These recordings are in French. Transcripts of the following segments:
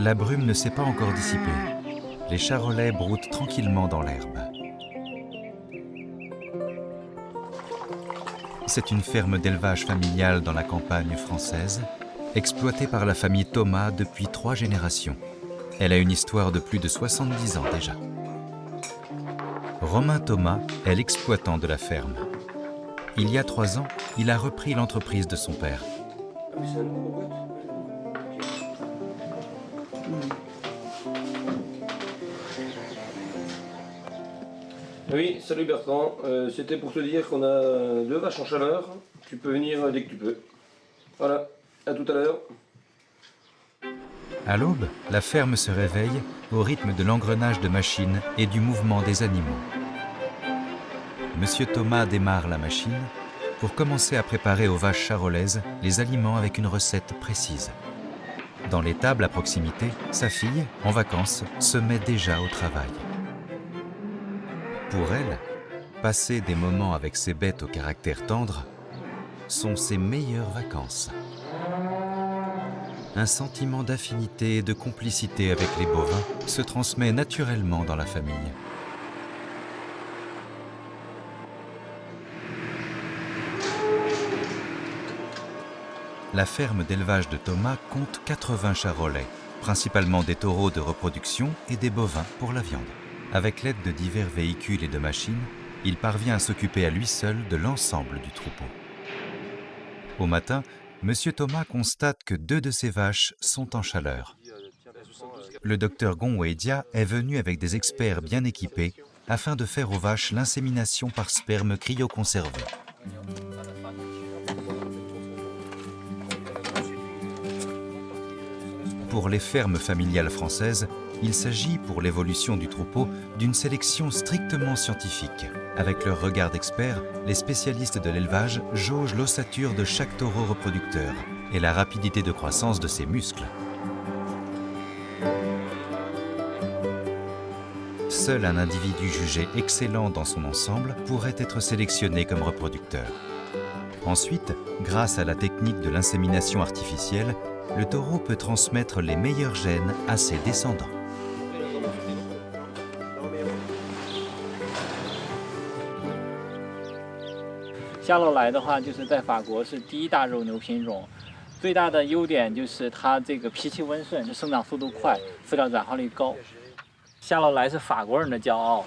La brume ne s'est pas encore dissipée. Les charolais broutent tranquillement dans l'herbe. C'est une ferme d'élevage familial dans la campagne française, exploitée par la famille Thomas depuis 3 générations. Elle a une histoire de plus de 70 ans déjà. Romain Thomas est l'exploitant de la ferme. Il y a 3 ans, il a repris l'entreprise de son père. Oui, salut Bertrand. C'était pour te dire qu'on a 2 vaches en chaleur. Tu peux venir dès que tu peux. Voilà, à tout à l'heure. À l'aube, la ferme se réveille au rythme de l'engrenage de machines et du mouvement des animaux. Monsieur Thomas démarre la machine pour commencer à préparer aux vaches charolaises les aliments avec une recette précise. Dans l'étable à proximité, sa fille, en vacances, se met déjà au travail. Pour elle, passer des moments avec ces bêtes au caractère tendre sont ses meilleures vacances. Un sentiment d'affinité et de complicité avec les bovins se transmet naturellement dans la famille. La ferme d'élevage de Thomas compte 80 charolais, principalement des taureaux de reproduction et des bovins pour la viande. Avec l'aide de divers véhicules et de machines, il parvient à s'occuper à lui seul de l'ensemble du troupeau. Au matin, Monsieur Thomas constate que 2 de ses vaches sont en chaleur. Le docteur Gonwedia est venu avec des experts bien équipés afin de faire aux vaches l'insémination par sperme cryoconservé. Pour les fermes familiales françaises, il s'agit pour l'évolution du troupeau d'une sélection strictement scientifique. Avec leur regard d'experts, les spécialistes de l'élevage jaugent l'ossature de chaque taureau reproducteur et la rapidité de croissance de ses muscles. Seul un individu jugé excellent dans son ensemble pourrait être sélectionné comme reproducteur. Ensuite, grâce à la technique de l'insémination artificielle, le taureau peut transmettre les meilleurs gènes à ses descendants. 夏洛来的话，就是在法国是第一大肉牛品种，最大的优点就是它这个脾气温顺，生长速度快，饲料转化率高。夏洛来是法国人的骄傲。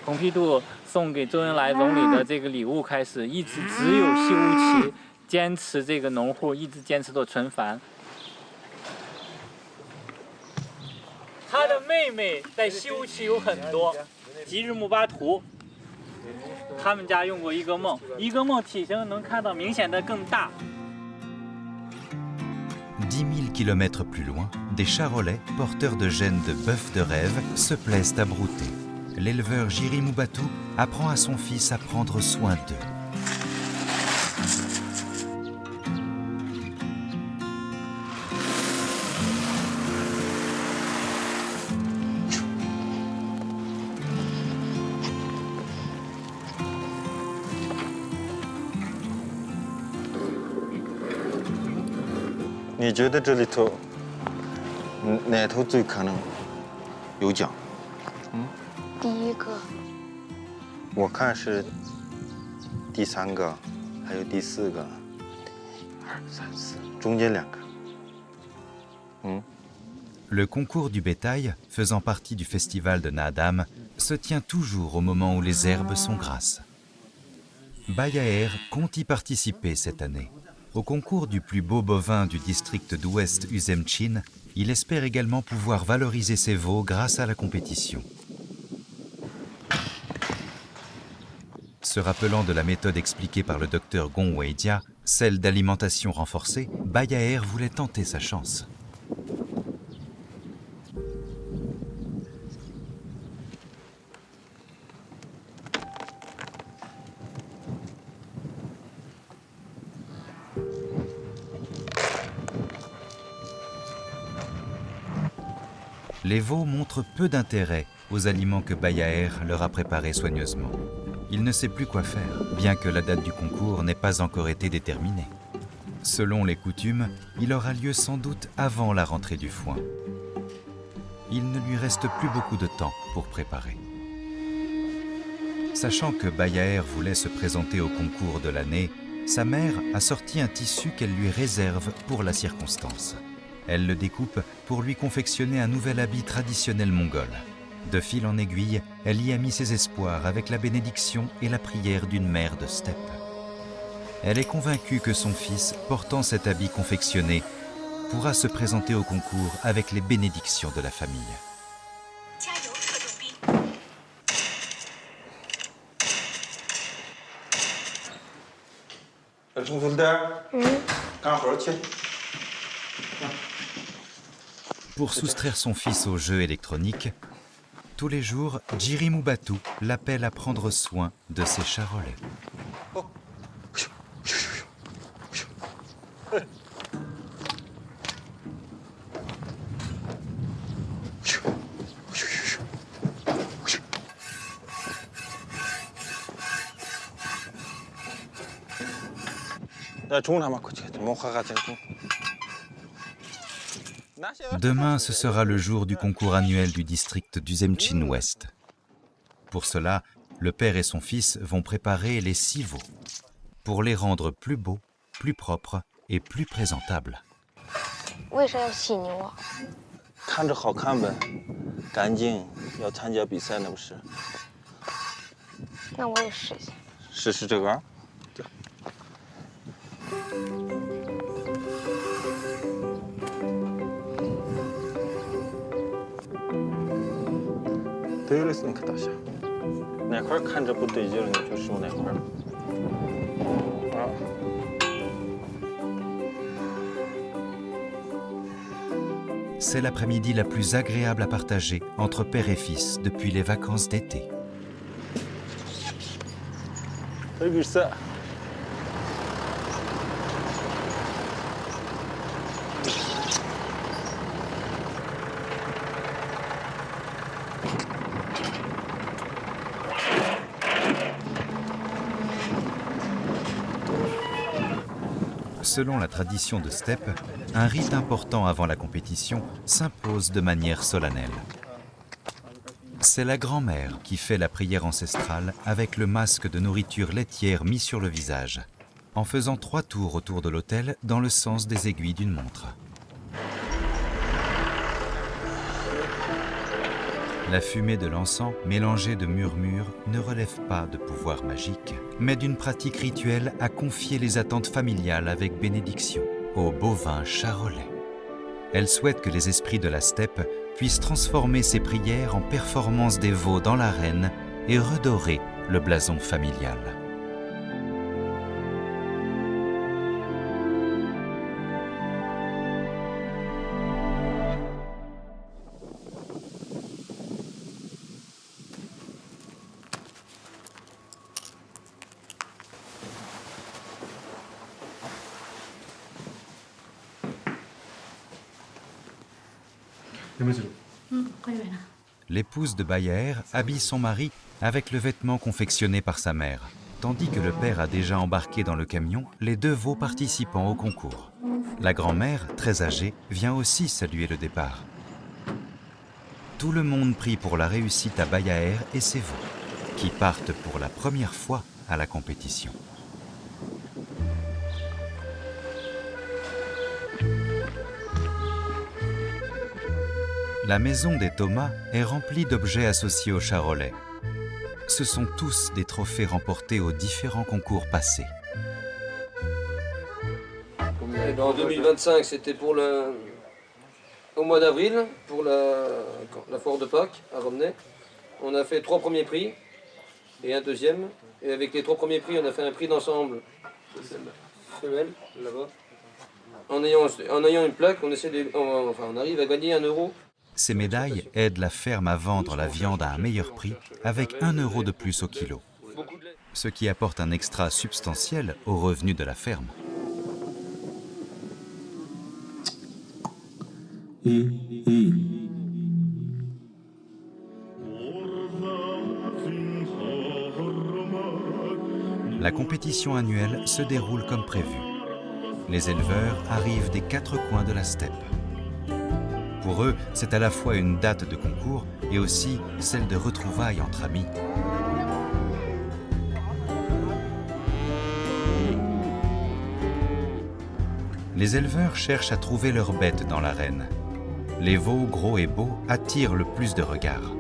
蓬皮杜送给周恩来总理的这个礼物开始，一直只有西乌旗坚持这个农户一直坚持做纯繁。他的妹妹在西乌旗有很多，吉日木巴图。 他们家用过一个梦，一个梦体型能看到明显的更大。10 000 km plus loin, des charolais, porteurs de gènes de bœuf de rêve, se plaisent à brouter. L'éleveur Jiri Moubatou apprend à son fils à prendre soin d'eux. Tu觉得这里头哪头最可能有奖？第一个。我看是第3个，还有第4个，1、2、3、4，中间2个。Le concours du bétail, faisant partie du festival de Naadam, se tient toujours au moment où les herbes sont grasses. Bayaer compte y participer cette année. Au concours du plus beau bovin du district d'Ouest Uzemchin, il espère également pouvoir valoriser ses veaux grâce à la compétition. Se rappelant de la méthode expliquée par le docteur Gonwedia, celle d'alimentation renforcée, Bayaer voulait tenter sa chance. Les veaux montrent peu d'intérêt aux aliments que Bayaer leur a préparés soigneusement. Il ne sait plus quoi faire, bien que la date du concours n'ait pas encore été déterminée. Selon les coutumes, il aura lieu sans doute avant la rentrée du foin. il ne lui reste plus beaucoup de temps pour préparer. Sachant que Bayaer voulait se présenter au concours de l'année, sa mère a sorti un tissu qu'elle lui réserve pour la circonstance. Elle le découpe pour lui confectionner un nouvel habit traditionnel mongol. De fil en aiguille, elle y a mis ses espoirs avec la bénédiction et la prière d'une mère de steppe. Elle est convaincue que son fils, portant cet habit confectionné, pourra se présenter au concours avec les bénédictions de la famille. Pour soustraire son fils au jeu électronique, tous les jours, Jiri Moubatu l'appelle à prendre soin de ses charolais. Demain, ce sera le jour du concours annuel du district d'Uzemchin Ouest. Pour cela, le père et son fils vont préparer les 6 veaux pour les rendre plus beaux, plus propres et plus présentables. 为啥要犀牛啊？看着好看呗，干净，要参加比赛那不是？那我也试一下。试试这个啊？对。对了，你可大下，哪块看着不对劲了，你就收哪块。啊。 C'est l'après-midi la plus agréable à partager entre père et fils depuis les vacances d'été. Selon la tradition de steppe, un rite important avant la compétition s'impose de manière solennelle. C'est la grand-mère qui fait la prière ancestrale avec le masque de nourriture laitière mis sur le visage, en faisant 3 tours autour de l'autel dans le sens des aiguilles d'une montre. La fumée de l'encens, mélangée de murmures, ne relève pas de pouvoir magique, mais d'une pratique rituelle à confier les attentes familiales avec bénédiction aux bovins charolais. Elle souhaite que les esprits de la steppe puissent transformer ces prières en performances des veaux dans l'arène et redorer le blason familial. L'épouse de Bayaer habille son mari avec le vêtement confectionné par sa mère, tandis que le père a déjà embarqué dans le camion les 2 veaux participants au concours. La grand-mère, très âgée, vient aussi saluer le départ. Tout le monde prie pour la réussite à Bayaer et ses veaux, qui partent pour la première fois à la compétition. La maison des Thomas est remplie d'objets associés aux charolais. Ce sont tous des trophées remportés aux différents concours passés. En 2025, c'était pour au mois d'avril, pour la foire de Pâques à Romney. On a fait 3 premiers prix et un deuxième. Et avec les 3 premiers prix, on a fait un prix d'ensemble femelle, là-bas. En ayant une plaque, on arrive à gagner 1 euro. Ces médailles aident la ferme à vendre la viande à un meilleur prix avec 1 euro de plus au kilo, ce qui apporte un extra substantiel aux revenus de la ferme. La compétition annuelle se déroule comme prévu. Les éleveurs arrivent des 4 coins de la steppe. Pour eux, c'est à la fois une date de concours et aussi celle de retrouvailles entre amis. Les éleveurs cherchent à trouver leurs bêtes dans l'arène. Les veaux gros et beaux attirent le plus de regards.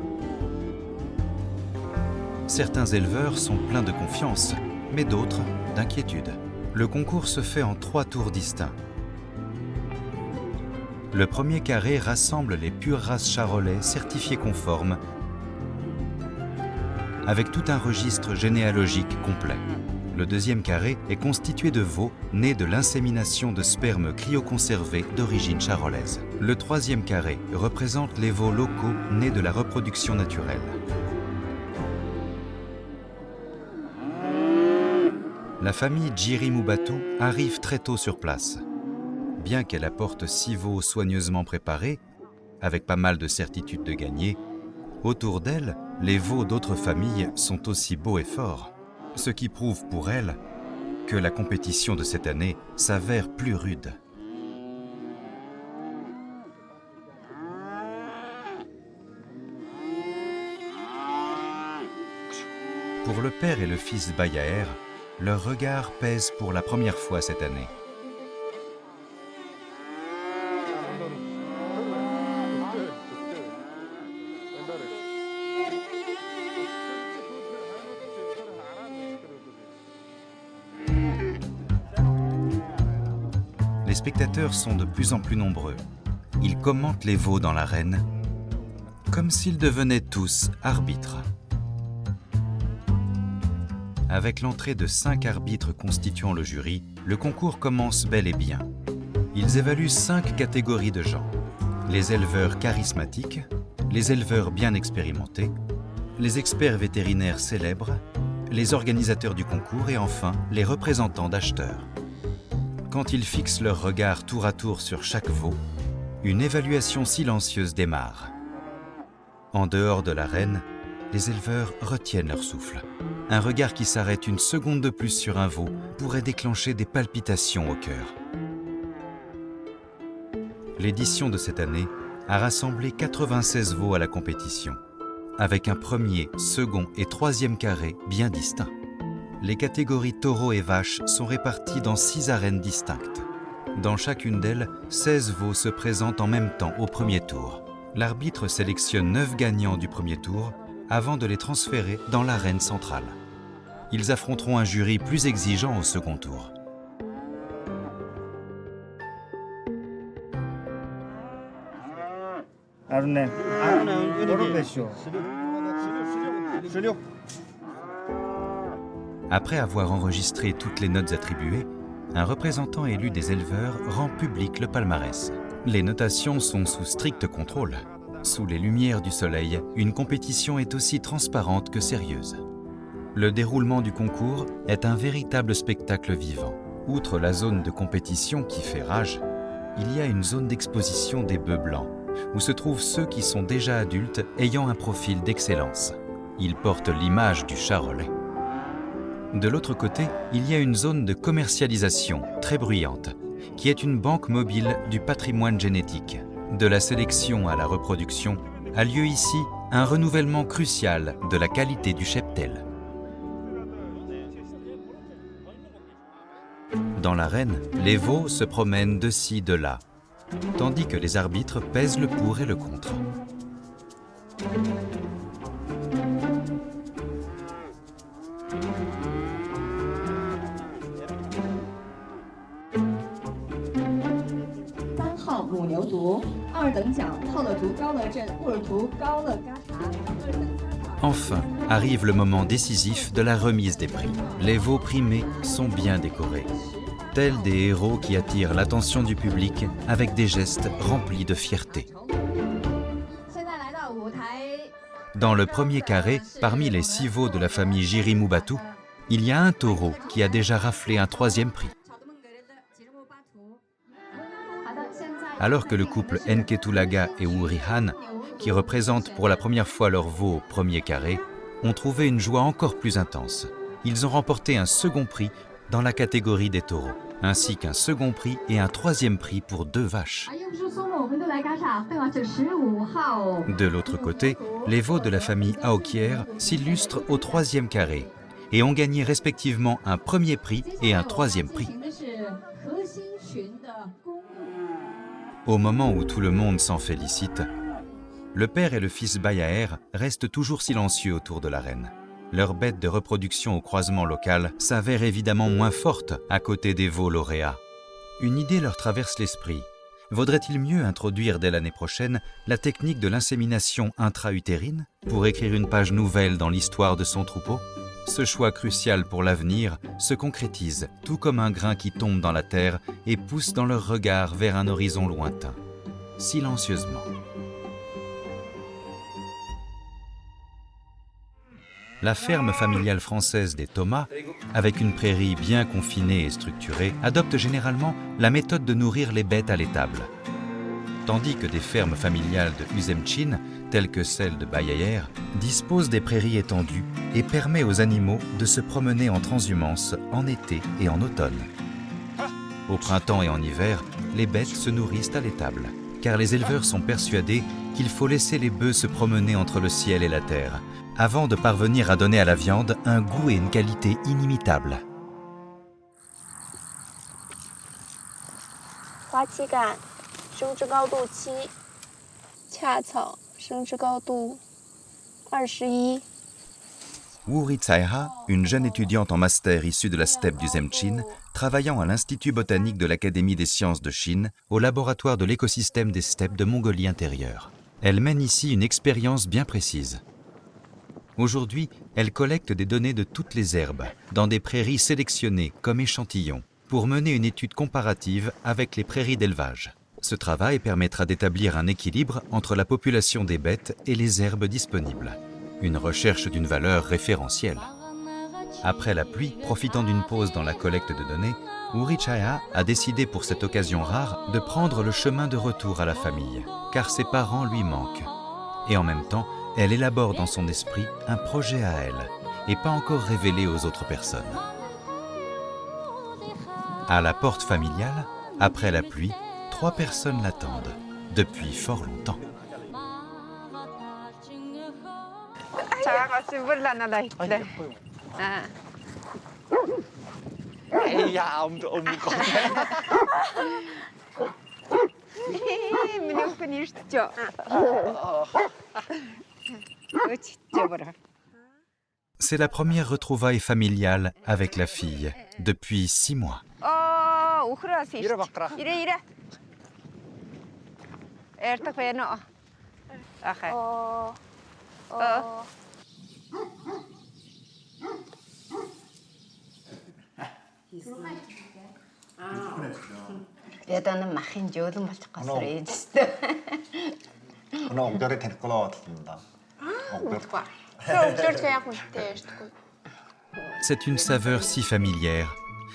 Certains éleveurs sont pleins de confiance, mais d'autres d'inquiétude. Le concours se fait en 3 tours distincts. Le premier carré rassemble les pures races charolais certifiées conformes avec tout un registre généalogique complet. Le deuxième carré est constitué de veaux nés de l'insémination de sperme cryoconservé d'origine charolaise. Le troisième carré représente les veaux locaux nés de la reproduction naturelle. La famille Djirimubatu arrive très tôt sur place. Bien qu'elle apporte 6 veaux soigneusement préparés, avec pas mal de certitude de gagner, autour d'elle, les veaux d'autres familles sont aussi beaux et forts, ce qui prouve pour elle que la compétition de cette année s'avère plus rude. Pour le père et le fils Bayaer, leur regard pèse pour la première fois cette année. Les spectateurs sont de plus en plus nombreux. Ils commentent les veaux dans l'arène, comme s'ils devenaient tous arbitres. Avec l'entrée de 5 arbitres constituant le jury, le concours commence bel et bien. Ils évaluent 5 catégories de gens. Les éleveurs charismatiques, les éleveurs bien expérimentés, les experts vétérinaires célèbres, les organisateurs du concours et enfin les représentants d'acheteurs. Quand ils fixent leur regard tour à tour sur chaque veau, une évaluation silencieuse démarre. En dehors de l'arène, les éleveurs retiennent leur souffle. Un regard qui s'arrête une seconde de plus sur un veau pourrait déclencher des palpitations au cœur. L'édition de cette année a rassemblé 96 veaux à la compétition, avec un premier, second et troisième carré bien distincts. Les catégories taureaux et vaches sont réparties dans 6 arènes distinctes. Dans chacune d'elles, 16 veaux se présentent en même temps au premier tour. L'arbitre sélectionne 9 gagnants du premier tour avant de les transférer dans l'arène centrale. Ils affronteront un jury plus exigeant au second tour. Après avoir enregistré toutes les notes attribuées, un représentant élu des éleveurs rend public le palmarès. Les notations sont sous strict contrôle. Sous les lumières du soleil, une compétition est aussi transparente que sérieuse. Le déroulement du concours est un véritable spectacle vivant. Outre la zone de compétition qui fait rage, il y a une zone d'exposition des bœufs blancs, où se trouvent ceux qui sont déjà adultes ayant un profil d'excellence. Ils portent l'image du charolais. De l'autre côté, il y a une zone de commercialisation très bruyante, qui est une banque mobile du patrimoine génétique. De la sélection à la reproduction, a lieu ici un renouvellement crucial de la qualité du cheptel. Dans l'arène, les veaux se promènent de ci, de là, tandis que les arbitres pèsent le pour et le contre. Enfin, arrive le moment décisif de la remise des prix. Les veaux primés sont bien décorés, tels des héros qui attirent l'attention du public avec des gestes remplis de fierté. Dans le premier carré, parmi les 6 veaux de la famille Djirimubatu, il y a un taureau qui a déjà raflé un 3e prix. Alors que le couple Nketulaga et Urihan, qui représentent pour la première fois leur veau au premier carré, ont trouvé une joie encore plus intense. Ils ont remporté un second prix dans la catégorie des taureaux. ainsi qu'un second prix et un troisième prix pour 2 vaches. De l'autre côté, les veaux de la famille Aokier s'illustrent au 3e carré et ont gagné respectivement un premier prix et un troisième prix. Au moment où tout le monde s'en félicite, le père et le fils Bayaer restent toujours silencieux autour de la reine. Leur bête de reproduction au croisement local s'avère évidemment moins forte à côté des veaux lauréats. Une idée leur traverse l'esprit. Vaudrait-il mieux introduire dès l'année prochaine la technique de l'insémination intra-utérine pour écrire une page nouvelle dans l'histoire de son troupeau ? Ce choix crucial pour l'avenir se concrétise, tout comme un grain qui tombe dans la terre et pousse dans leur regard vers un horizon lointain, silencieusement. La ferme familiale française des Thomas, avec une prairie bien confinée et structurée, adopte généralement la méthode de nourrir les bêtes à l'étable. Tandis que des fermes familiales de Uzemchin, telles que celle de Bayaer, disposent des prairies étendues et permet aux animaux de se promener en transhumance en été et en automne. Au printemps et en hiver, les bêtes se nourrissent à l'étable, car les éleveurs sont persuadés qu'il faut laisser les bœufs se promener entre le ciel et la terre, avant de parvenir à donner à la viande un goût et une qualité inimitables. 花期感，生殖高度7，恰草生殖高度21。 Wu Ritsaiha, une jeune étudiante en master issue de la steppe du Zemchin, travaillant à l'Institut botanique de l'Académie des sciences de Chine, au laboratoire de l'écosystème des steppes de Mongolie intérieure. Elle mène ici une expérience bien précise. Aujourd'hui, elle collecte des données de toutes les herbes, dans des prairies sélectionnées comme échantillons, pour mener une étude comparative avec les prairies d'élevage. Ce travail permettra d'établir un équilibre entre la population des bêtes et les herbes disponibles. Une recherche d'une valeur référentielle. Après la pluie, profitant d'une pause dans la collecte de données, Urichaya a décidé pour cette occasion rare de prendre le chemin de retour à la famille, car ses parents lui manquent. Et en même temps, elle élabore dans son esprit un projet à elle, et pas encore révélé aux autres personnes. À la porte familiale, après la pluie, 3 personnes l'attendent, depuis fort longtemps. C'est la première retrouvaille familiale avec la fille depuis 6 mois. 여자는 막힌 조금 멀쩡 갔어 이제. 오늘 옥절이 될 거라 같습니다. C'est une saveur si familière,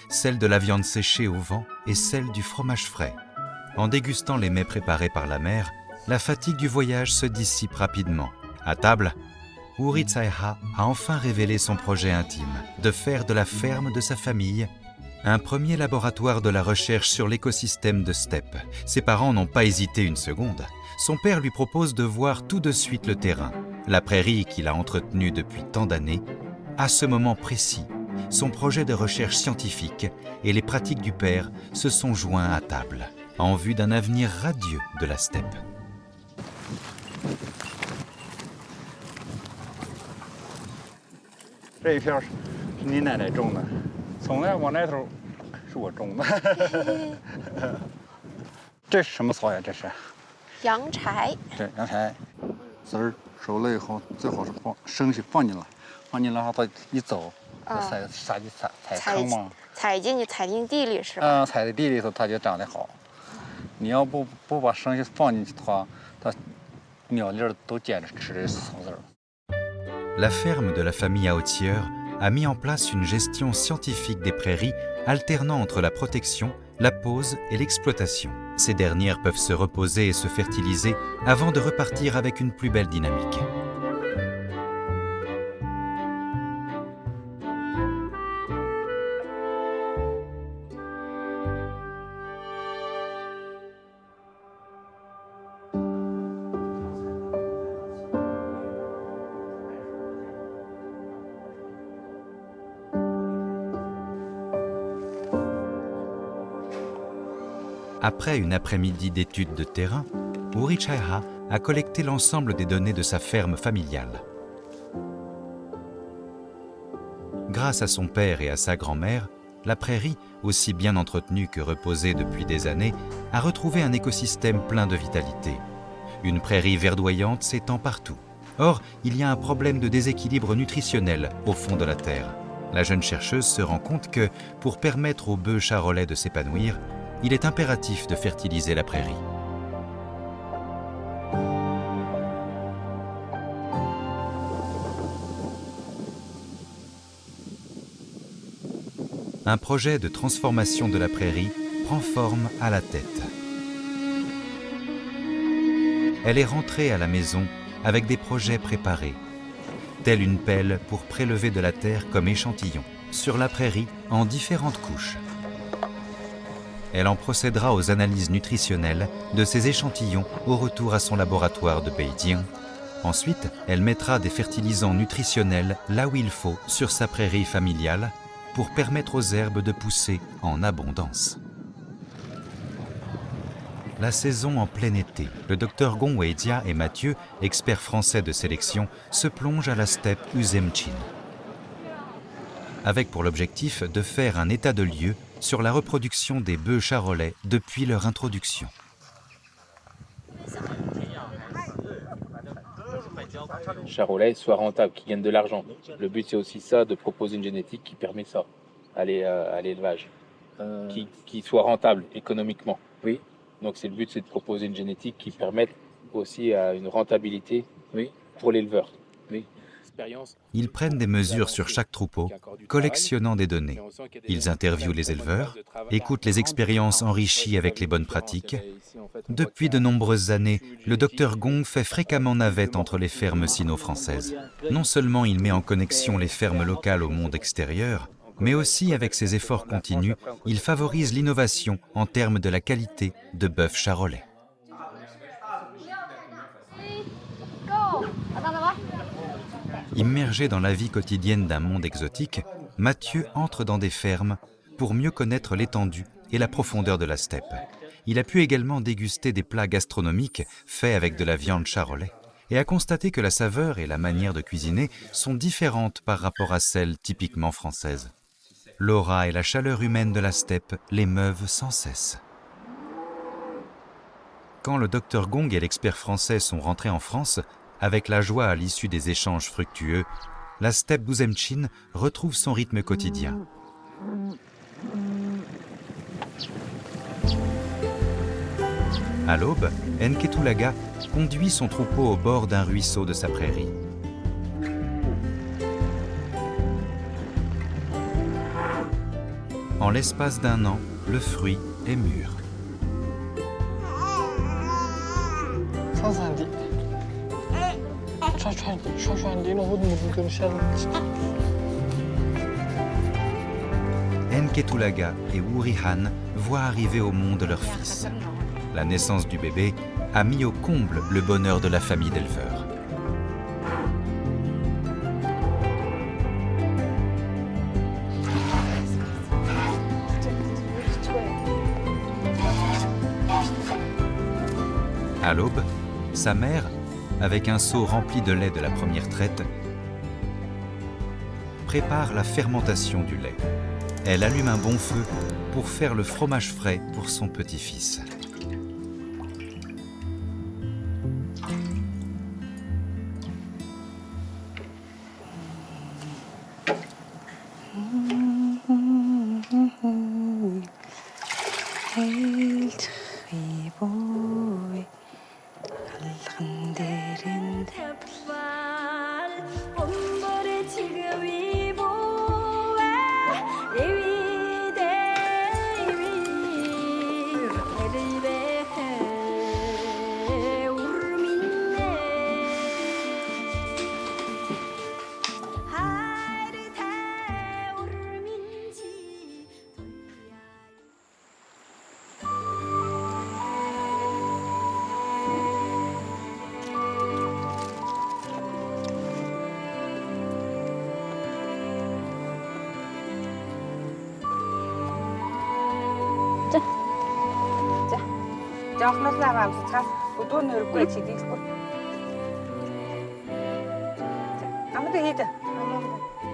celle de la viande séchée au vent et celle du fromage frais. En dégustant les mets préparés par la mère, la fatigue du voyage se dissipe rapidement. À table, Urichaya a enfin révélé son projet intime, de faire de la ferme de sa famille un premier laboratoire de la recherche sur l'écosystème de steppe. Ses parents n'ont pas hésité une seconde. Son père lui propose de voir tout de suite le terrain, la prairie qu'il a entretenue depuis tant d'années. À ce moment précis, son projet de recherche scientifique et les pratiques du père se sont joints à table, en vue d'un avenir radieux de la steppe. La ferme de la famille Aotier a mis en place une gestion scientifique des prairies alternant entre la protection, la pose et l'exploitation. Ces dernières peuvent se reposer et se fertiliser avant de repartir avec une plus belle dynamique. Après une après-midi d'études de terrain, Uri Chaiha a collecté l'ensemble des données de sa ferme familiale. Grâce à son père et à sa grand-mère, la prairie, aussi bien entretenue que reposée depuis des années, a retrouvé un écosystème plein de vitalité. Une prairie verdoyante s'étend partout. Or, il y a un problème de déséquilibre nutritionnel au fond de la terre. La jeune chercheuse se rend compte que, pour permettre aux bœufs charolais de s'épanouir, il est impératif de fertiliser la prairie. Un projet de transformation de la prairie prend forme à la tête. Elle est rentrée à la maison avec des projets préparés, telle une pelle pour prélever de la terre comme échantillon, sur la prairie en différentes couches. Elle en procédera aux analyses nutritionnelles de ces échantillons au retour à son laboratoire de Beijing. Ensuite, elle mettra des fertilisants nutritionnels là où il faut sur sa prairie familiale pour permettre aux herbes de pousser en abondance. La saison en plein été, le docteur Gong Weijia et Mathieu, experts français de sélection, se plongent à la steppe Uzemchin, avec pour l'objectif de faire un état de lieu sur la reproduction des bœufs charolais depuis leur introduction. Charolais soit rentable, qui gagne de l'argent. Le but c'est aussi ça, de proposer une génétique qui permet ça à l'élevage, qui soit rentable économiquement. Oui. Donc c'est le but, c'est de proposer une génétique qui permette aussi à une rentabilité pour l'éleveur. Oui. Ils prennent des mesures sur chaque troupeau, collectionnant des données. Ils interviewent les éleveurs, écoutent les expériences enrichies avec les bonnes pratiques. Depuis de nombreuses années, le docteur Gong fait fréquemment navette entre les fermes sino-françaises. Non seulement il met en connexion les fermes locales au monde extérieur, mais aussi avec ses efforts continus, il favorise l'innovation en termes de la qualité de bœuf charolais. Immergé dans la vie quotidienne d'un monde exotique, Mathieu entre dans des fermes pour mieux connaître l'étendue et la profondeur de la steppe. Il a pu également déguster des plats gastronomiques faits avec de la viande charolais et a constaté que la saveur et la manière de cuisiner sont différentes par rapport à celles typiquement françaises. L'aura et la chaleur humaine de la steppe l'émeuvent sans cesse. Quand le docteur Gong et l'expert français sont rentrés en France, avec la joie à l'issue des échanges fructueux, la steppe d'Uzemchin retrouve son rythme quotidien. À l'aube, Nketulaga conduit son troupeau au bord d'un ruisseau de sa prairie. En l'espace d'un an, le fruit est mûr. Nketulaga et Wurihan voient arriver au monde leur fils. La naissance du bébé a mis au comble le bonheur de la famille d'éleveurs. À l'aube, sa mère, avec un seau rempli de lait de la première traite, prépare la fermentation du lait. Elle allume un bon feu pour faire le fromage frais pour son petit-fils.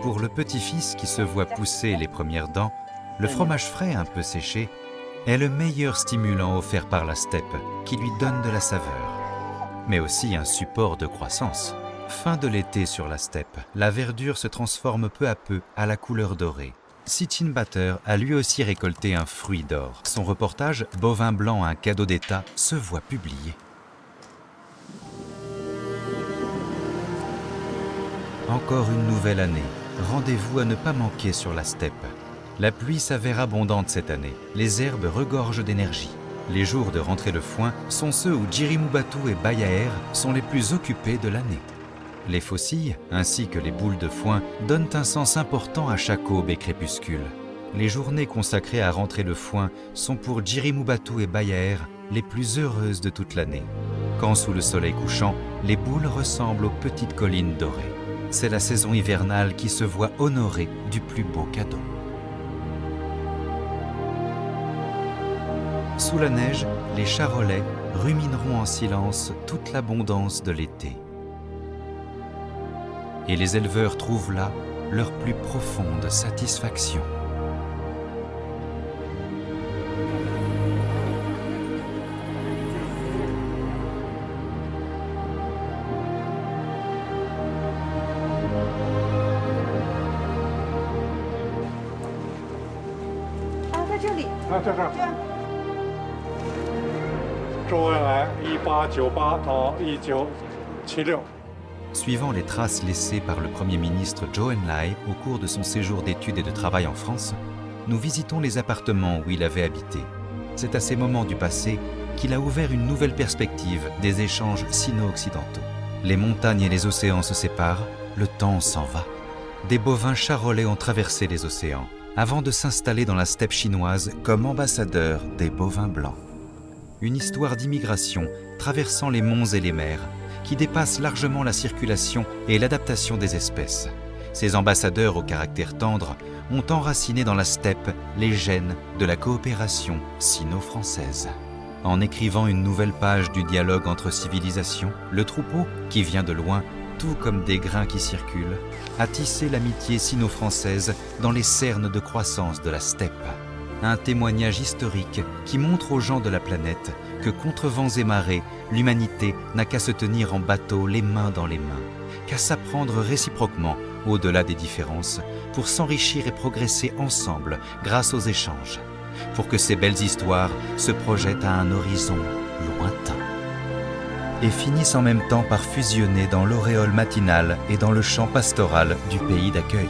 Pour le petit-fils qui se voit pousser les premières dents, le fromage frais un peu séché est le meilleur stimulant offert par la steppe qui lui donne de la saveur, mais aussi un support de croissance. Fin de l'été sur la steppe, la verdure se transforme peu à peu à la couleur dorée. Sitchin Batter a lui aussi récolté un fruit d'or. Son reportage « Bovin blanc, un cadeau d'État » se voit publié. Encore une nouvelle année. Rendez-vous à ne pas manquer sur la steppe. La pluie s'avère abondante cette année. Les herbes regorgent d'énergie. Les jours de rentrée de foin sont ceux où Djirimoubatou et Bayaer sont les plus occupés de l'année. Les faucilles, ainsi que les boules de foin, donnent un sens important à chaque aube et crépuscule. Les journées consacrées à rentrer le foin sont pour Djirimoubatou et Bayaer les plus heureuses de toute l'année. Quand sous le soleil couchant, les boules ressemblent aux petites collines dorées. C'est la saison hivernale qui se voit honorée du plus beau cadeau. Sous la neige, les charolais rumineront en silence toute l'abondance de l'été. Et les éleveurs trouvent là leur plus profonde satisfaction. Suivant les traces laissées par le Premier ministre Zhou Enlai au cours de son séjour d'études et de travail en France, nous visitons les appartements où il avait habité. C'est à ces moments du passé qu'il a ouvert une nouvelle perspective des échanges sino-occidentaux. Les montagnes et les océans se séparent, le temps s'en va. Des bovins charolais ont traversé les océans, avant de s'installer dans la steppe chinoise comme ambassadeurs des bovins blancs. Une histoire d'immigration traversant les monts et les mers, qui dépasse largement la circulation et l'adaptation des espèces. Ces ambassadeurs au caractère tendre ont enraciné dans la steppe les gènes de la coopération sino-française. En écrivant une nouvelle page du dialogue entre civilisations, le troupeau, qui vient de loin, tout comme des grains qui circulent, a tissé l'amitié sino-française dans les cernes de croissance de la steppe. Un témoignage historique qui montre aux gens de la planète que contre vents et marées, l'humanité n'a qu'à se tenir en bateau les mains dans les mains, qu'à s'apprendre réciproquement au-delà des différences pour s'enrichir et progresser ensemble grâce aux échanges, pour que ces belles histoires se projettent à un horizon lointain et finissent en même temps par fusionner dans l'auréole matinale et dans le chant pastoral du pays d'accueil.